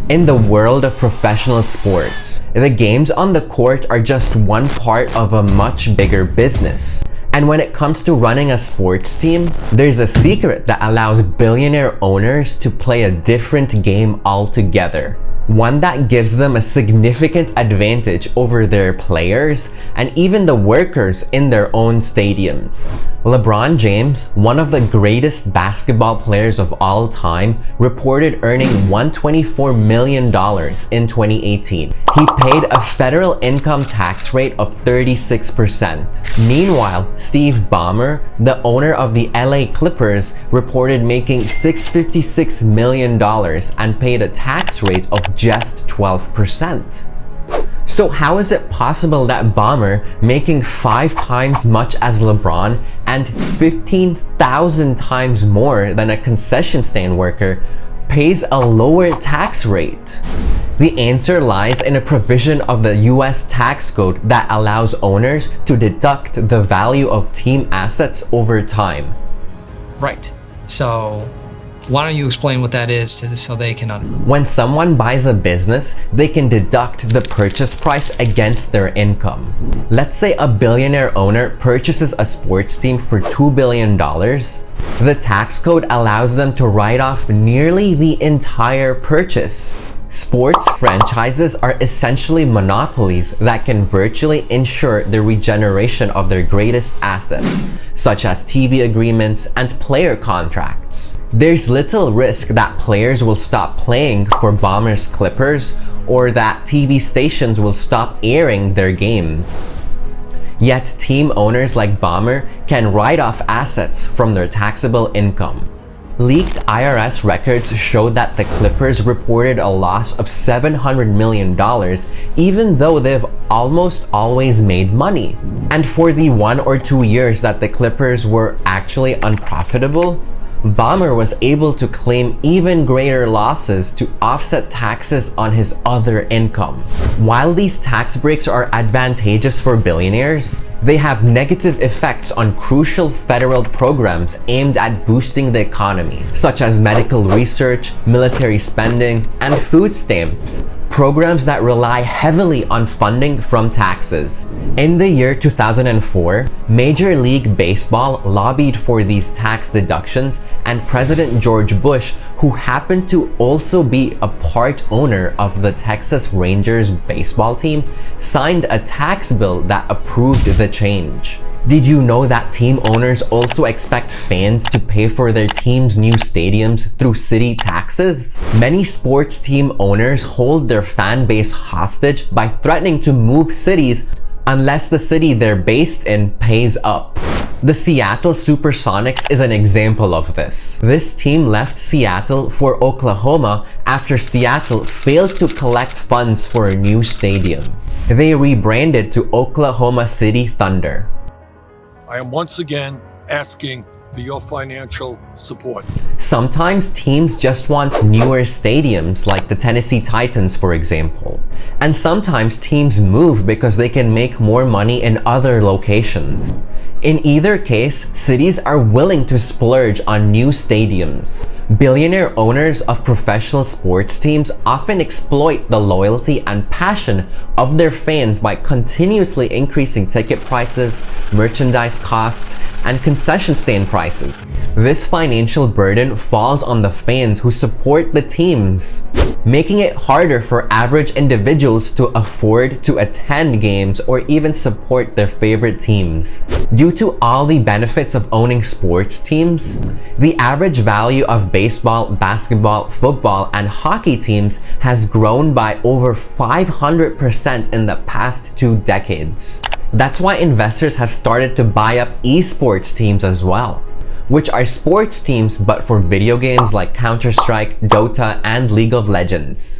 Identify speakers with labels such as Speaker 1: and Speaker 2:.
Speaker 1: In the world of professional sports, the games on the court are just one part of a much bigger business. And when it comes to running a sports team, there's a secret that allows billionaire owners to play a different game altogether. One that gives them a significant advantage over their players and even the workers in their own stadiums. LeBron James, one of the greatest basketball players of all time, reported earning $124 million in 2018. He paid a federal income tax rate of 36%. Meanwhile, Steve Ballmer, the owner of the LA Clippers, reported making $656 million and paid a tax rate of just 12%. So how is it possible that Ballmer, making 5 times much as LeBron and 15,000 times more than a concession stand worker, pays a lower tax rate? The answer lies in a provision of the US tax code that allows owners to deduct the value of team assets over time.
Speaker 2: Right. So why don't you explain what that is so they can understand?
Speaker 1: When someone buys a business, they can deduct the purchase price against their income. Let's say a billionaire owner purchases a sports team for $2 billion. The tax code allows them to write off nearly the entire purchase. Sports franchises are essentially monopolies that can virtually ensure the regeneration of their greatest assets, such as TV agreements and player contracts. There's little risk that players will stop playing for Ballmer's Clippers or that TV stations will stop airing their games. Yet team owners like Ballmer can write off assets from their taxable income. Leaked IRS records showed that the Clippers reported a loss of $700 million even though they've almost always made money. And for the 1 or 2 years that the Clippers were actually unprofitable, Ballmer was able to claim even greater losses to offset taxes on his other income. While these tax breaks are advantageous for billionaires, they have negative effects on crucial federal programs aimed at boosting the economy, such as medical research, military spending, and food stamps. Programs that rely heavily on funding from taxes. In the year 2004, Major League Baseball lobbied for these tax deductions, and President George Bush, who happened to also be a part owner of the Texas Rangers baseball team, signed a tax bill that approved the change. Did you know that team owners also expect fans to pay for their team's new stadiums through city taxes? Many sports team owners hold their fan base hostage by threatening to move cities unless the city they're based in pays up. The Seattle Supersonics is an example of this. This team left Seattle for Oklahoma after Seattle failed to collect funds for a new stadium. They rebranded to Oklahoma City Thunder.
Speaker 3: I am once again asking for your financial support.
Speaker 1: Sometimes teams just want newer stadiums, like the Tennessee Titans, for example. And sometimes teams move because they can make more money in other locations. In either case, cities are willing to splurge on new stadiums. Billionaire owners of professional sports teams often exploit the loyalty and passion of their fans by continuously increasing ticket prices, merchandise costs, and concession stand prices. This financial burden falls on the fans who support the teams, making it harder for average individuals to afford to attend games or even support their favorite teams. Due to all the benefits of owning sports teams, the average value of baseball, basketball, football, and hockey teams has grown by over 500% in the past 2 decades. That's why investors have started to buy up esports teams as well, which are sports teams but for video games like Counter-Strike, Dota, and League of Legends.